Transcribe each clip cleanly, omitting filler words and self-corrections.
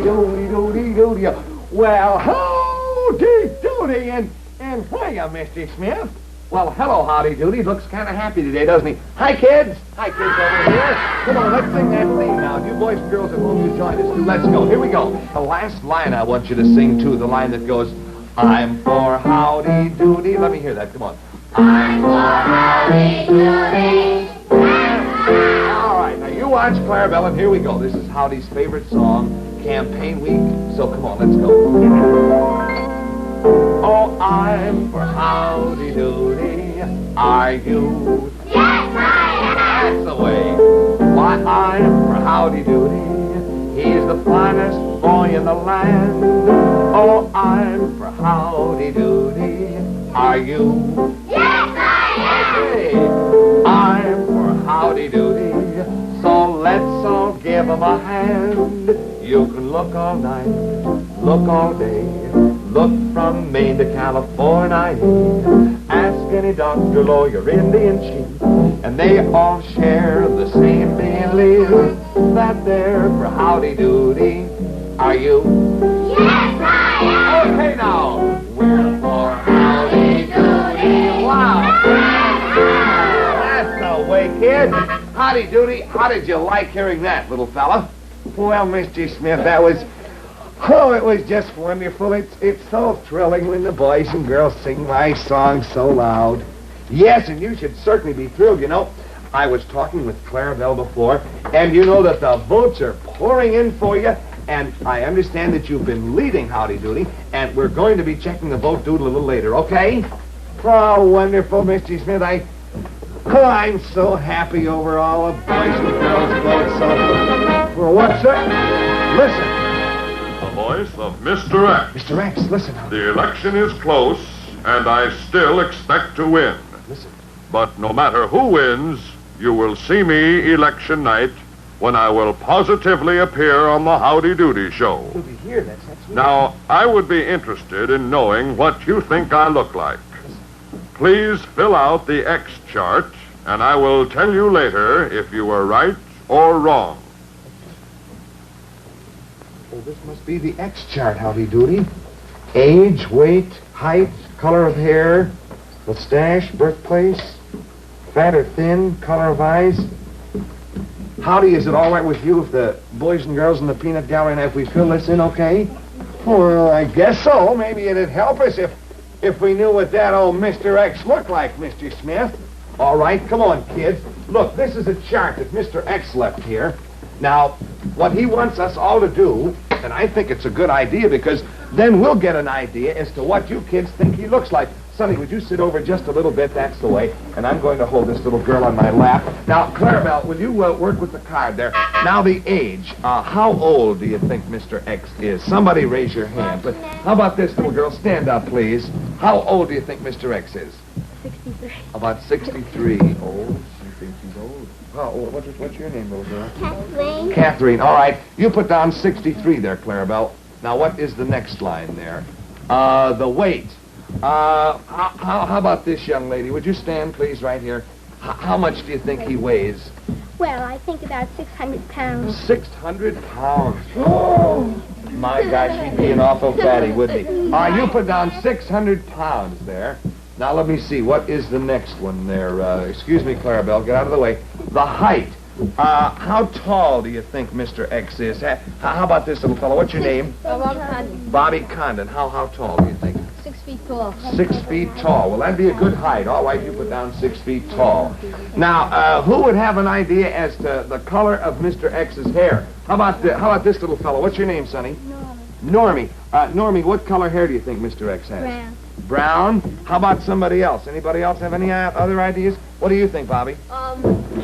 howdy-doody-doody-doody. Well, howdy-doody, and hiya, Mr. Smith. Well, hello, Howdy-Doody. Looks kind of happy today, doesn't he? Hi, kids. Hi, kids over here. Come on, let's sing that theme now. You boys and girls at home, you join us too. Let's go. Here we go. The last line I want you to sing, too, the line that goes, I'm for Howdy-Doody. Let me hear that. Come on. I'm for Howdy-Doody. All right, now you watch Clarabell, and here we go. This is Howdy's favorite song, campaign week. So come on, let's go. Oh, I'm for Howdy-Doody. Are you? Yes, I am. That's the way. Why, I'm for Howdy-Doody. He's the finest boy in the land. Oh, I'm for Howdy-Doody. Are you? Yes, I am. Okay. I'm for Howdy-Doody. So let's all give him a hand. You can look all night, look all day. Look from Maine to California. Ask any doctor, lawyer, Indian chief, and they all share the same belief that they're for Howdy-Doody. Are you? Yes, I am. Okay, now we're for Howdy-Doody. Wow! That's the way, kid. Howdy-Doody. How did you like hearing that, little fella? Well, Mr. Smith, that was. Oh, it was just wonderful. It's so thrilling when the boys and girls sing my song so loud. Yes, and you should certainly be thrilled. You know, I was talking with Clarabell before, and you know that the votes are pouring in for you, and I understand that you've been leading Howdy-Doody, and we're going to be checking the vote doodle a little later, okay? Oh, wonderful, Mr. Smith. I'm so happy over all the boys and girls votes. So, for what, sir? Listen. Voice of Mr. X. Mr. X, listen. The election is close, and I still expect to win. Listen. But no matter who wins, you will see me election night when I will positively appear on the Howdy-Doody show. You'll be here, that's right. Now, I would be interested in knowing what you think I look like. Please fill out the X chart, and I will tell you later if you were right or wrong. Oh, this must be the X chart, Howdy-Doody. Age, weight, height, color of hair, mustache, birthplace, fat or thin, color of eyes. Howdy, is it all right with you if the boys and girls in the peanut gallery and if we fill this in okay? Well, I guess so. Maybe it'd help us if we knew what that old Mr. X looked like, Mr. Smith. All right, come on, kids. Look, this is a chart that Mr. X left here. Now, what he wants us all to do, and I think it's a good idea because then we'll get an idea as to what you kids think he looks like. Sonny, would you sit over just a little bit? That's the way. And I'm going to hold this little girl on my lap. Now, Clarabell, will you work with the card there? Now, the age. How old do you think Mr. X is? Somebody raise your hand. But how about this little girl? Stand up, please. How old do you think Mr. X is? 63. About 63. Old? You think she's old? Oh, what's your name, little girl? Kathleen. Catherine. All right. You put down 63 there, Clarabell. Now, what is the next line there? The weight. How about this young lady? Would you stand, please, right here? How much do you think he weighs? Well, I think about 600 pounds. 600 pounds. Oh, my gosh, he'd be an awful fatty, wouldn't he? All right, you put down 600 pounds there. Now, let me see. What is the next one there? Excuse me, Clarabell. Get out of the way. The height. How tall do you think Mr. X is? How about this little fellow? What's your name? Bobby Condon. Bobby Condon. How tall do you think? 6 feet tall. 6 feet tall. Well, that'd be a good height. All right, you put down 6 feet tall. Now, who would have an idea as to the color of Mr. X's hair? How about this little fellow? What's your name, Sonny? Normie. Normie, what color hair do you think Mr. X has? Brown. Brown? How about somebody else? Anybody else have any other ideas? What do you think, Bobby?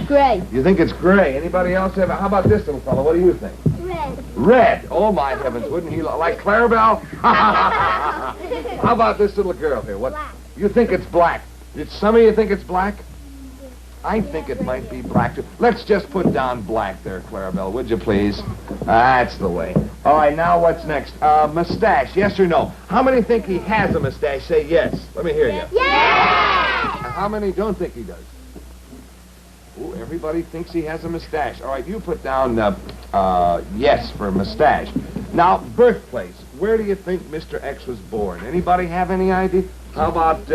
Gray. You think it's gray. Anybody else have? How about this little fellow? What do you think? Red. Red. Oh, my heavens. Wouldn't he look like Clarabell? How about this little girl here? What? Black. You think it's black. Did some of you think it's black? I think it might be black, too. Let's just put down black there, Clarabell, would you please? That's the way. All right, now what's next? Mustache, yes or no? How many think he has a mustache? Say yes. Let me hear you. Yes! How many don't think he does? Ooh, everybody thinks he has a mustache. All right, you put down yes for mustache. Now, birthplace. Where do you think Mr. X was born? Anybody have any idea? How about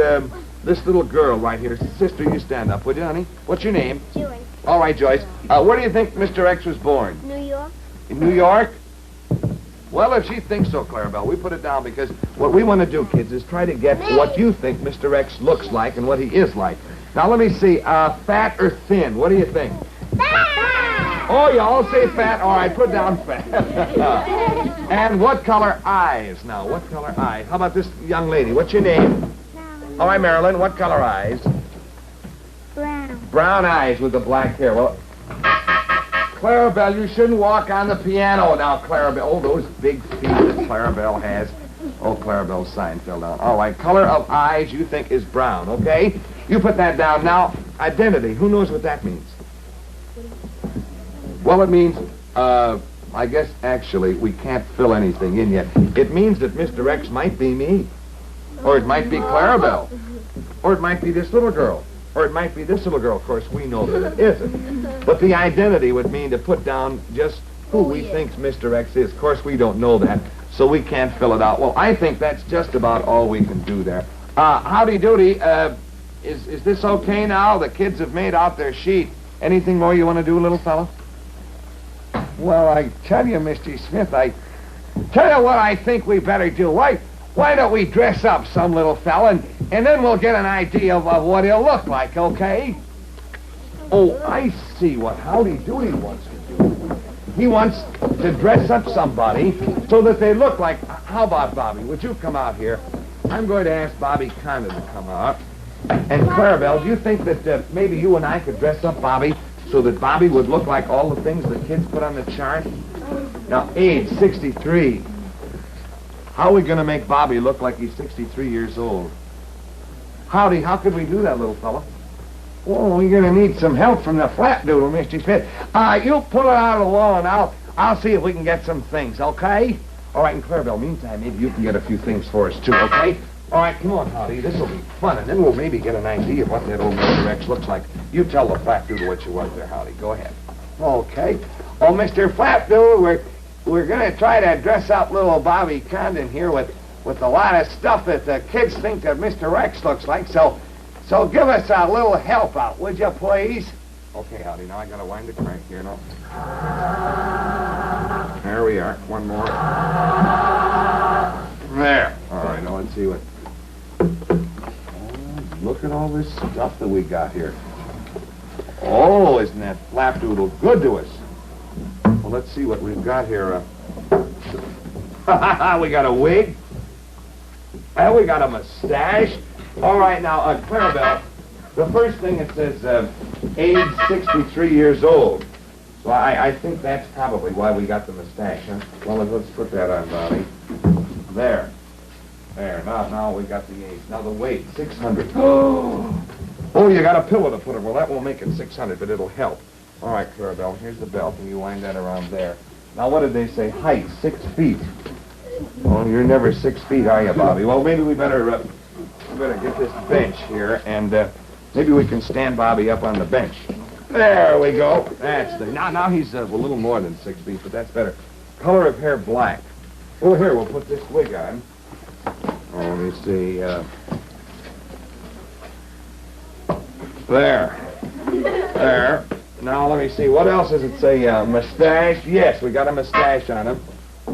this little girl right here? Sister, you stand up, would you, honey? What's your name? Joyce. All right, Joyce. Where do you think Mr. X was born? New York. In New York? Well, if she thinks so, Clarabell, we put it down because what we want to do, kids, is try to get what you think Mr. X looks like and what he is like. Now, let me see. Fat or thin? What do you think? Fat! Oh, you all say fat? All right, put down fat. And what color eyes? Now, what color eyes? How about this young lady? What's your name? All right, Marilyn, what color eyes? Brown. Brown eyes with the black hair. Well, Clarabell, you shouldn't walk on the piano now, Clarabell. Oh, those big feet that Clarabell has. Oh, Clarabell's sign fell down. All right, color of eyes you think is brown, okay? You put that down. Now, identity. Who knows what that means? Well, it means, I guess, actually, we can't fill anything in yet. It means that Mr. X might be me. Or it might be Clarabell. Or it might be this little girl. Or it might be this little girl. Of course, we know that it isn't. But the identity would mean to put down just who we think Mr. X is. Of course, we don't know that, so we can't fill it out. Well, I think that's just about all we can do there. Howdy-Doody, is this okay now? The kids have made out their sheet. Anything more you want to do, little fella? Well, I tell you, Mr. Smith, I tell you what I think we better do. Why don't we dress up some little fella, and then we'll get an idea of what he'll look like, okay? Oh, I see what Howdy-Doody wants to do. He wants to dress up somebody so that they look like... How about Bobby? Would you come out here? I'm going to ask Bobby Condon to come out. And Clarabell, do you think that maybe you and I could dress up Bobby so that Bobby would look like all the things the kids put on the chart? Now, age 63. How are we going to make Bobby look like he's 63 years old? Howdy, how could we do that, little fella? Oh, we're going to need some help from the flapdoodle, Mr. Smith. You pull it out of the wall, and I'll see if we can get some things, okay? All right, and Clarabell, meantime, maybe you can get a few things for us, too, okay? All right, come on, Howdy. This will be fun, and then we'll maybe get an idea of what that old Mr. X looks like. You tell the flapdoodle what you want there, Howdy. Go ahead. Okay. Oh, Mr. Flapdoodle, we're going to try to dress up little Bobby Condon here with a lot of stuff that the kids think that Mr. X looks like, so give us a little help out, would you, please? Okay, Howdy, now I got to wind the crank here now. There we are. One more. There. All right, now let's see what... Oh, look at all this stuff that we got here. Oh, isn't that flapdoodle good to us? Well, let's see what we've got here. We got a wig. And we got a mustache. All right, now, Clarabell, the first thing it says, age 63 years old. So I think that's probably why we got the mustache, huh? Well, let's put that on, Bobby. There. There. Now we got the age. Now the weight, 600. Oh, you got a pillow to put it. Well, that won't make it 600, but it'll help. All right, Clarabell, here's the belt, and you wind that around there. Now, what did they say? Height, 6 feet. Oh, you're never 6 feet, are you, Bobby? Well, maybe we better get this bench here, and maybe we can stand Bobby up on the bench. There we go. That's the... Now he's a little more than 6 feet, but that's better. Color of hair, black. Oh, here, we'll put this wig on. Oh, let me see. There. There. Now, let me see. What else does it say? Mustache? Yes, we got a mustache on him.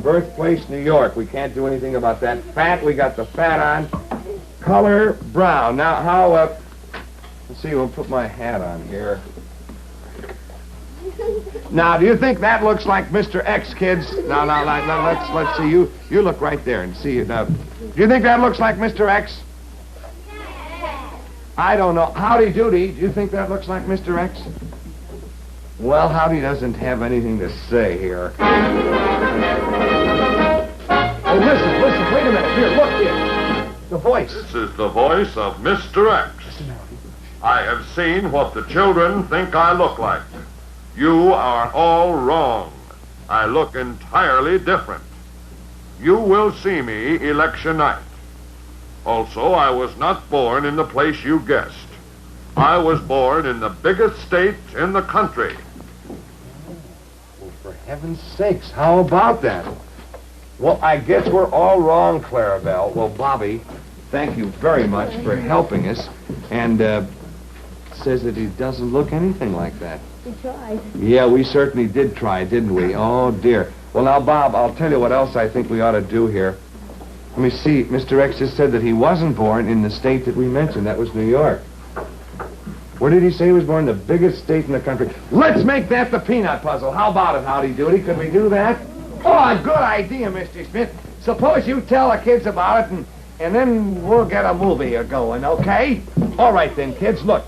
Birthplace, New York. We can't do anything about that. Fat, we got the fat on. Color, brown. Now, how, let's see, we'll put my hat on here. Now, do you think that looks like Mr. X, kids? Now, let's see. You look right there and see it. Now, do you think that looks like Mr. X? I don't know. Howdy-Doody, do you think that looks like Mr. X? Well, Howdy doesn't have anything to say here. Oh, listen, wait a minute. Here, look here. The voice. This is the voice of Mr. X. I have seen what the children think I look like. You are all wrong. I look entirely different. You will see me election night. Also, I was not born in the place you guessed. I was born in the biggest state in the country. Well, for heaven's sakes, how about that? Well, I guess we're all wrong, Clarabell. Well, Bobby, thank you very much for helping us. And says that he doesn't look anything like that. We tried. Yeah, we certainly did try, didn't we? Oh, dear. Well, now, Bob, I'll tell you what else I think we ought to do here. Let me see. Mr. X just said that he wasn't born in the state that we mentioned. That was New York. Where did he say he was born? The biggest state in the country. Let's make that the peanut puzzle. How about it, Howdy-Doody? Could we do that? Oh, good idea, Mr. Smith. Suppose you tell the kids about it, and then we'll get a movie going, okay? All right, then, kids. Look,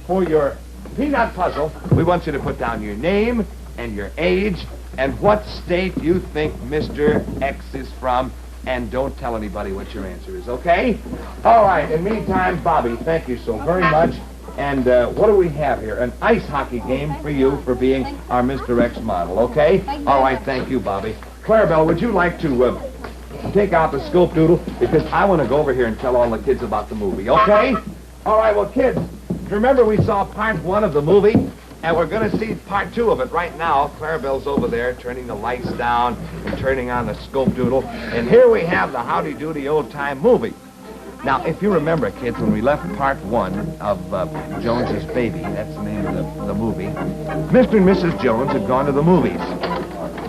for your peanut puzzle, we want you to put down your name and your age and what state you think Mr. X is from, and don't tell anybody what your answer is, okay? All right, in the meantime, Bobby, thank you so very much. And what do we have here? An ice hockey game for you for being our Mr. X model, okay? All right, thank you, Bobby. Clarabell, would you like to take out the scope doodle? Because I want to go over here and tell all the kids about the movie, okay? All right, well, kids, remember we saw part 1 of the movie? And we're going to see part 2 of it right now. Clarabell's over there turning the lights down and turning on the scope doodle. And here we have the Howdy-Doody Old Time Movie. Now, if you remember, kids, when we left part 1 of Jones's Baby, that's the name of the movie, Mr. and Mrs. Jones had gone to the movies.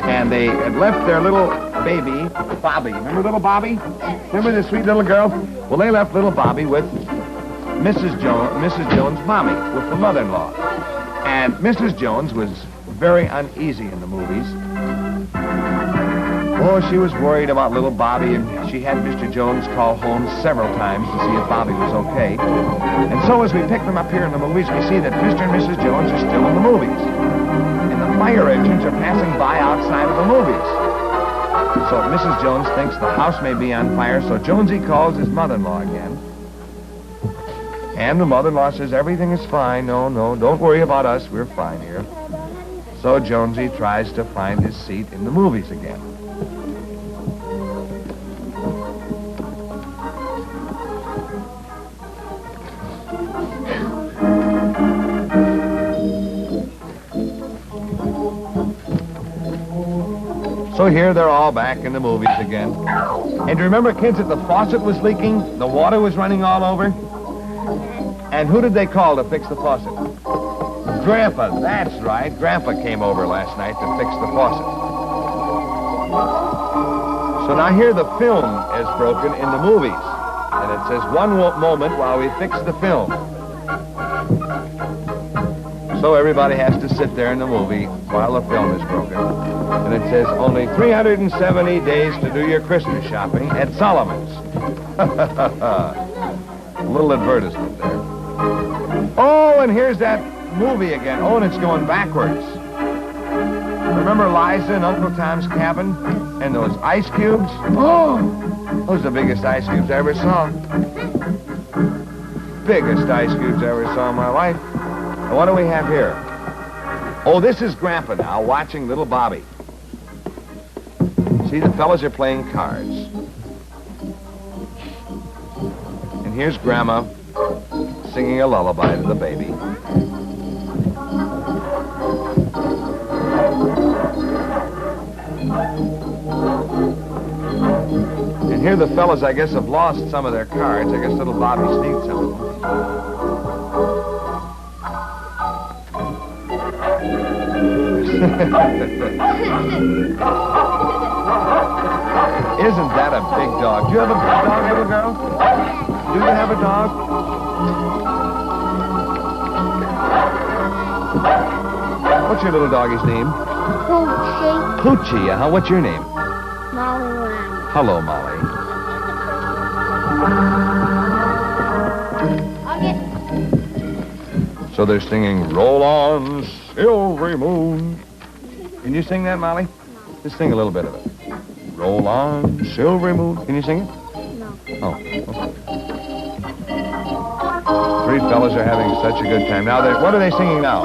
And they had left their little baby, Bobby. Remember little Bobby? Remember the sweet little girl? Well, they left little Bobby with Mrs. Jones' mommy, with the mother-in-law. And Mrs. Jones was very uneasy in the movies. Oh, she was worried about little Bobby, and she had Mr. Jones call home several times to see if Bobby was okay. And so as we pick them up here in the movies, we see that Mr. and Mrs. Jones are still in the movies. And the fire engines are passing by outside of the movies. So Mrs. Jones thinks the house may be on fire, so Jonesy calls his mother-in-law again. And the mother-in-law says, everything is fine. No, don't worry about us. We're fine here. So Jonesy tries to find his seat in the movies again. So here they're all back in the movies again. And do you remember, kids, that the faucet was leaking? The water was running all over? And who did they call to fix the faucet? Grandpa, that's right. Grandpa came over last night to fix the faucet. So now here the film is broken in the movies. And it says, one moment while we fix the film. So everybody has to sit there in the movie while the film is broken. And it says, only 370 days to do your Christmas shopping at Solomon's. A little advertisement there. Oh, and here's that movie again. Oh, and it's going backwards. Remember Liza and Uncle Tom's Cabin? And those ice cubes? Oh, those are the biggest ice cubes I ever saw. Biggest ice cubes I ever saw in my life. And what do we have here? Oh, this is Grandpa now watching little Bobby. See, the fellas are playing cards. And here's Grandma singing a lullaby to the baby. And here the fellas, I guess, have lost some of their cards. I guess little Bobby sneaked some of them. Isn't that a big dog? Do you have a big dog, little girl? Do you have a dog? What's your little doggy's name? Poochie. Poochie. What's your name? Molly. Hello, Molly. So they're singing, Roll On, Silvery Moon. Can you sing that, Molly? No. Just sing a little bit of it. Roll on, silvery moon. Can you sing it? No. Oh, okay. Three fellas are having such a good time. Now, what are they singing now?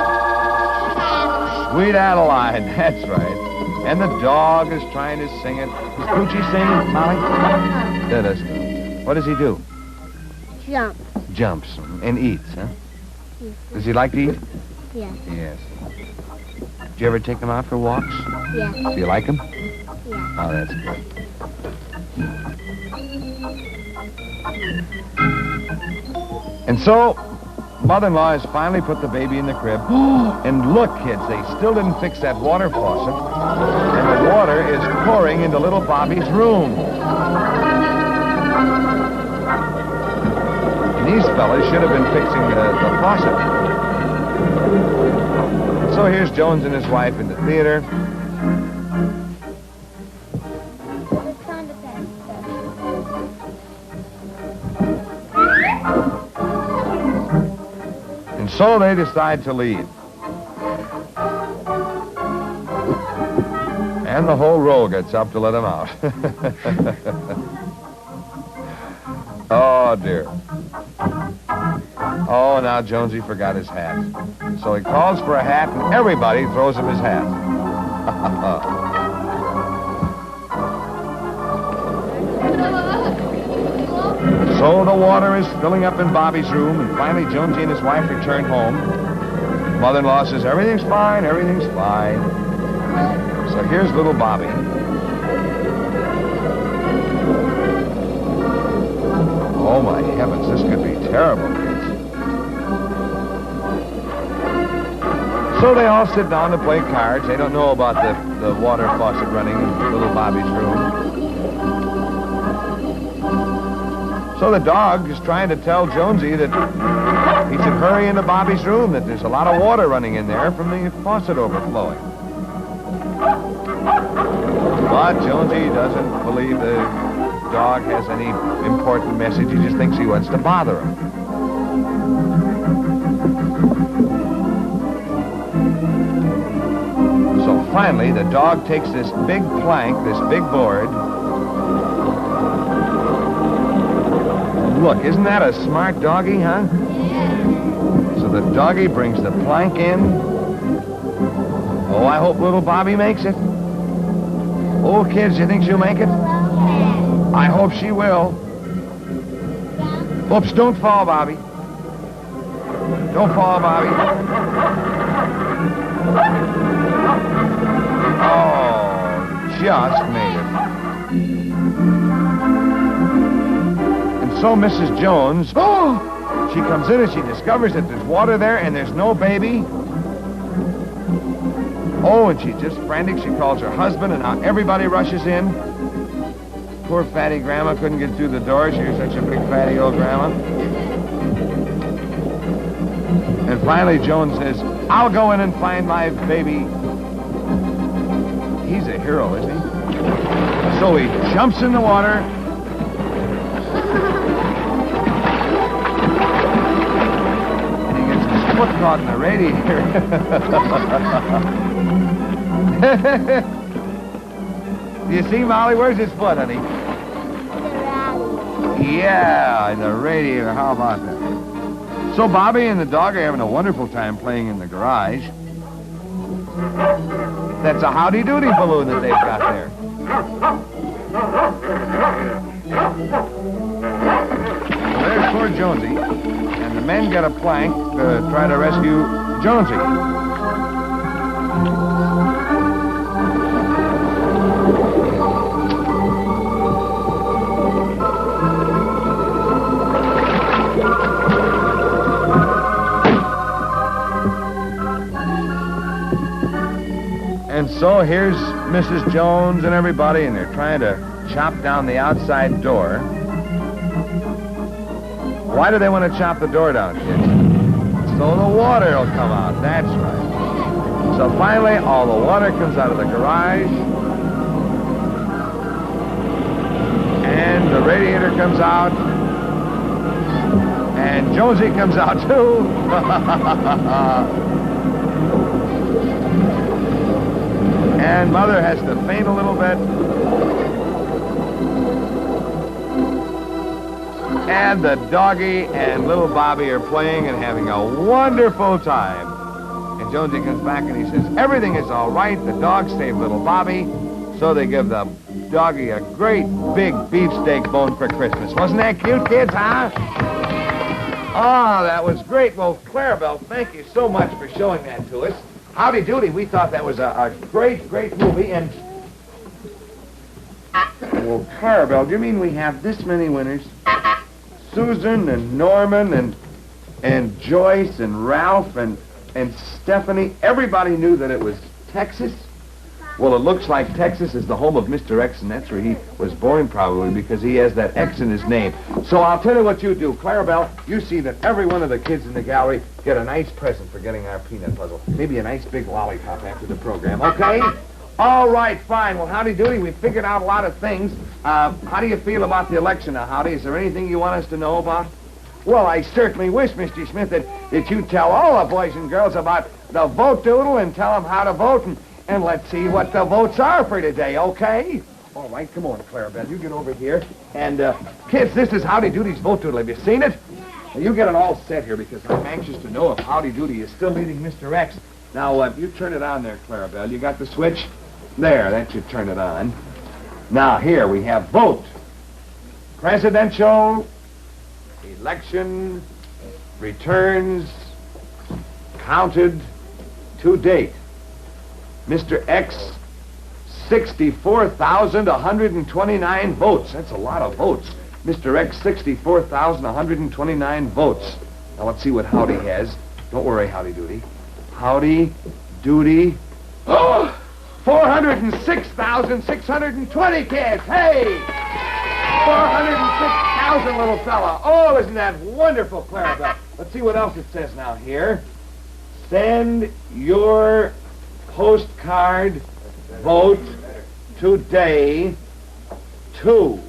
Sweet Adeline, that's right. And the dog is trying to sing it. Does Poochie sing, Molly? Yeah, does. What does he do? Jump. Jumps and eats, huh? Does he like to eat? Yes. Yes. Do you ever take him out for walks? Yes. Do you like him? Yes. Oh, that's good. And so, mother-in-law has finally put the baby in the crib. And look, kids, they still didn't fix that water faucet. And the water is pouring into little Bobby's room. And these fellas should have been fixing the faucet. So here's Jones and his wife in the theater. And so they decide to leave. And the whole row gets up to let them out. Oh, dear. Oh, now Jonesy forgot his hat. So he calls for a hat, and everybody throws him his hat. So the water is filling up in Bobby's room, and finally Jonesy and his wife return home. Mother-in-law says, everything's fine, everything's fine. So here's little Bobby. Oh, my heavens, this could be terrible, kids. So they all sit down to play cards. They don't know about the water faucet running in little Bobby's room. So the dog is trying to tell Jonesy that he should hurry into Bobby's room, that there's a lot of water running in there from the faucet overflowing. But Jonesy doesn't believe the dog has any important message. He just thinks he wants to bother him. So finally, the dog takes this big plank, this big board. Look, isn't that a smart doggy, huh? So the doggy brings the plank in. Oh, I hope little Bobby makes it. Oh, kids, you think she'll make it? I hope she will. Oops, don't fall, Bobby. Don't fall, Bobby. Oh, just made it. And so Mrs. Jones, she comes in and she discovers that there's water there and there's no baby. Oh, and she's just frantic. She calls her husband, and now everybody rushes in. Poor fatty grandma couldn't get through the door. She was such a big fatty old grandma. And finally Jones says, I'll go in and find my baby. He's a hero, isn't he? So he jumps in the water. And he gets his foot caught in the radiator. You see, Molly? Where's his foot, honey? Yeah, in the radiator. How about that? So Bobby and the dog are having a wonderful time playing in the garage. That's a Howdy-Doody balloon that they've got there. So there's poor Jonesy, and the men get a plank to try to rescue Jonesy. And so here's Mrs. Jones and everybody, and they're trying to chop down the outside door. Why do they want to chop the door down, kids? So the water will come out. That's right. So finally, all the water comes out of the garage. And the radiator comes out. And Jonesy comes out, too. And Mother has to faint a little bit. And the doggy and little Bobby are playing and having a wonderful time. And Jonesy comes back and he says, everything is all right. The dog saved little Bobby. So they give the doggy a great big beefsteak bone for Christmas. Wasn't that cute, kids, huh? Oh, that was great. Well, Clarabell, thank you so much for showing that to us. Howdy-Doody, we thought that was a great, great movie, and well, Clarabell, do you mean we have this many winners? Susan and Norman and Joyce and Ralph and Stephanie. Everybody knew that it was Texas. Well, it looks like Texas is the home of Mr. X, and that's where he was born, probably, because he has that X in his name. So I'll tell you what you do. Clarabell, you see that every one of the kids in the gallery get a nice present for getting our peanut puzzle. Maybe a nice big lollipop after the program, okay? All right, fine. Well, Howdy-Doody, we figured out a lot of things. How do you feel about the election now, Howdy? Is there anything you want us to know about? Well, I certainly wish, Mr. Smith, that you tell all the boys and girls about the vote doodle and tell them how to vote, and let's see what the votes are for today, okay? All right, come on, Clarabell. You get over here. And, kids, this is Howdy-Doody's vote doodle. Have you seen it? Now, you get it all set here because I'm anxious to know if Howdy-Doody is still leading Mr. X. Now, you turn it on there, Clarabell. You got the switch? There, that should turn it on. Now, here we have vote. Presidential election returns counted to date. Mr. X, 64,129 votes. That's a lot of votes. Mr. X, 64,129 votes. Now, let's see what Howdy has. Don't worry, Howdy-Doody. Howdy-Doody. Oh! 406,620 kids. Hey! 406,000, little fella. Oh, isn't that wonderful, Clarabell? Let's see what else it says now here. Send your postcard vote today to.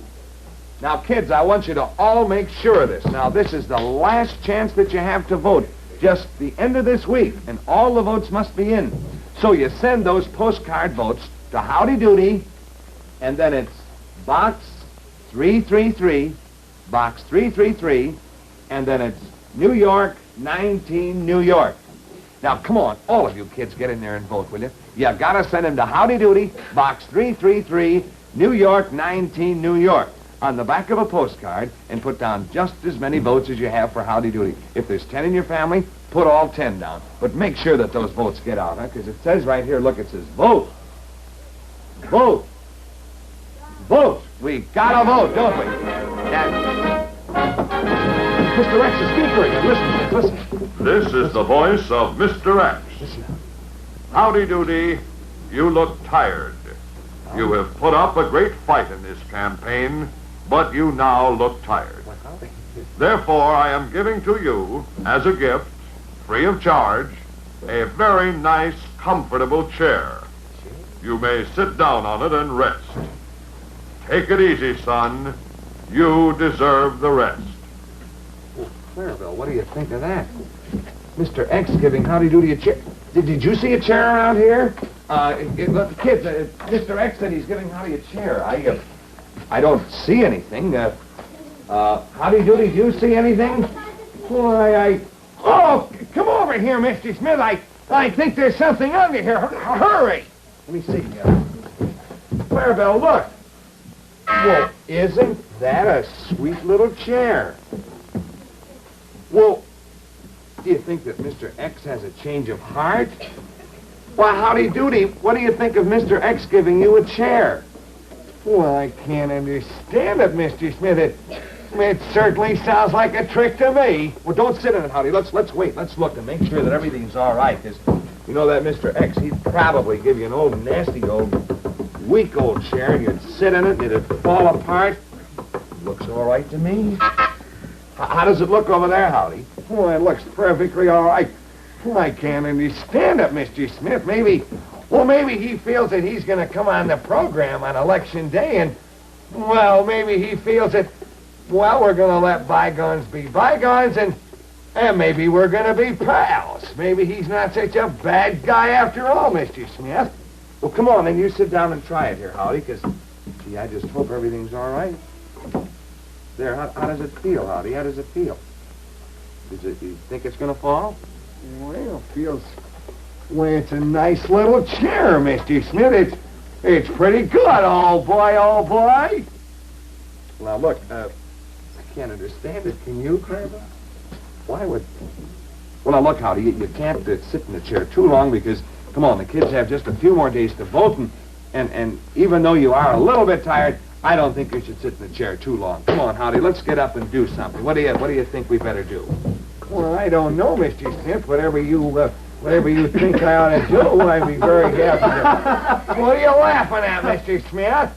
Now, kids, I want you to all make sure of this. Now, this is the last chance that you have to vote. Just the end of this week, and all the votes must be in. So you send those postcard votes to Howdy-Doody, and then it's Box 333, Box 333, and then it's New York, 19, New York. Now, come on, all of you kids, get in there and vote, will you? You gotta send them to Howdy-Doody, Box 333, New York, 19, New York, on the back of a postcard, and put down just as many votes as you have for Howdy-Doody. If there's 10 in your family, put all 10 down. But make sure that those votes get out, huh? Because it says right here, look, it says vote. Vote. Vote. We gotta vote, don't we? And Mr. X is speaker. Listen. This is the voice of Mr. X. Howdy-Doody, you look tired. You have put up a great fight in this campaign, but you now look tired. Therefore, I am giving to you, as a gift, free of charge, a very nice, comfortable chair. You may sit down on it and rest. Take it easy, son. You deserve the rest. Oh, Clarabell, what do you think of that? Mr. X giving Howdy-Doody a chair. Did you see a chair around here? Look, kids, Mr. X said he's giving Howdy a chair. I don't see anything. Howdy-Doody, do you see anything? Why, Oh, come over here, Mr. Smith. I think there's something under here. Hurry! Let me see. Clarabell, look. Well, isn't that a sweet little chair? Well, do you think that Mr. X has a change of heart? Why, Howdy-Doody, what do you think of Mr. X giving you a chair? Well, I can't understand it, Mr. Smith. It certainly sounds like a trick to me. Well, don't sit in it, Howdy. Let's wait. Let's look and make sure that everything's all right. Because you know that Mr. X, he'd probably give you an old, nasty, weak old chair, and you'd sit in it, and it'd fall apart. Looks all right to me. How does it look over there, Howdy? Oh, it looks perfectly all right. Well, I can't understand it, Mr. Smith. Maybe he feels that he's going to come on the program on Election Day, and, well, maybe he feels that, well, we're going to let bygones be bygones, and maybe we're going to be pals. Maybe he's not such a bad guy after all, Mr. Smith. Well, come on, then you sit down and try it here, Howdy, because, gee, I just hope everything's all right. There, how does it feel, Howdy? How does it feel? Do you think it's going to fall? Well, it's a nice little chair, Mr. Smith. It's pretty good, old boy, old boy. Now, look, I can't understand it. Can you, Clarabell? Why would... Well, now, look, Howdy, you can't sit in the chair too long because, come on, the kids have just a few more days to vote, and even though you are a little bit tired, I don't think you should sit in the chair too long. Come on, Howdy, let's get up and do something. What do you think we better do? Well, I don't know, Mr. Smith. Whatever you think I ought to do, I'd be very happy to. What are you laughing at, Mr. Smith?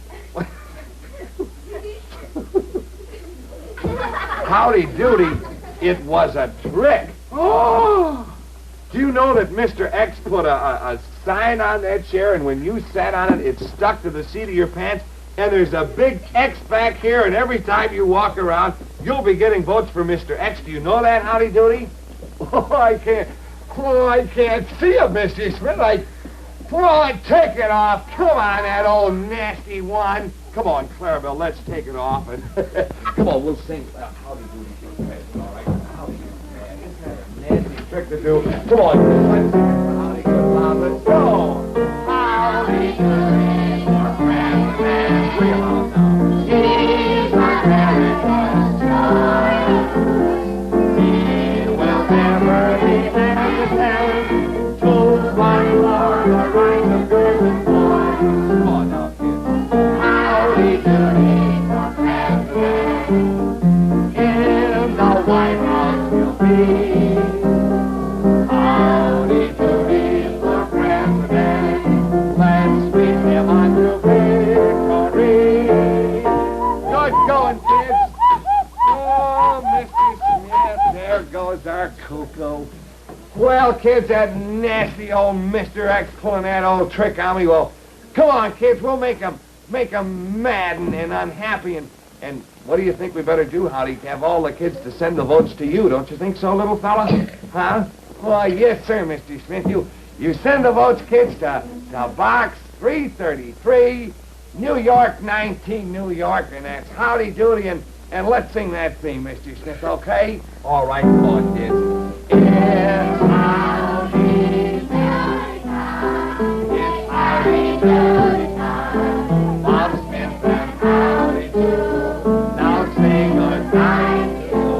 Howdy-Doody, it was a trick. Oh! Do you know that Mr. X put a sign on that chair, and when you sat on it, it stuck to the seat of your pants, and there's a big X back here, and every time you walk around, you'll be getting votes for Mr. X. Do you know that, Howdy-Doody? Oh, I can't see it, Mr. Smith. Take it off. Come on, that old nasty one. Come on, Clarabell, let's take it off, and come on, we'll sing Howdy-Doody for the best, all right? Howdy-Doody, man, isn't that a nasty trick to do? Come on, let's sing it for Howdy, good loud, let's go. Howdy-Doody for president. Real loud now. He's America's child. He will never be hesitant to fight for the rights of girls and boys. Come on now, kids. Howdy-Doody for president. In the White House he'll be. Howdy-Doody for president. Let's sweep him on to victory. Good going, kids. Oh, Mr. Smith, there goes our cuckoo. Well, kids, that nasty old Mr. X pulling that old trick on me. Well, come on, kids, we'll make him mad and unhappy. And what do you think we better do, Howdy? Have all the kids to send the votes to you, don't you think so, little fella? Huh? Why, yes, sir, Mr. Smith. You send the votes, kids, to Box 333, New York, 19, New York, and that's Howdy-Doody, and let's sing that theme, Mr. Smith, okay? All right, come on, kids. It's Howdy-Doody time. It's Howdy-Doody time. Bob Smith and Howdy-Do. Now say goodnight to you.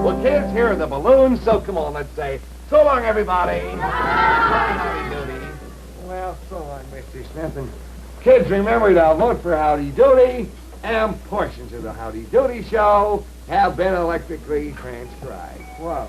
Well, kids, here are the balloons, so come on, let's say, so long, everybody. Howdy-Doody. Well, so long, Mr. Smith. And kids, remember to vote for Howdy-Doody, and portions of the Howdy-Doody show have been electrically transcribed. Whoa.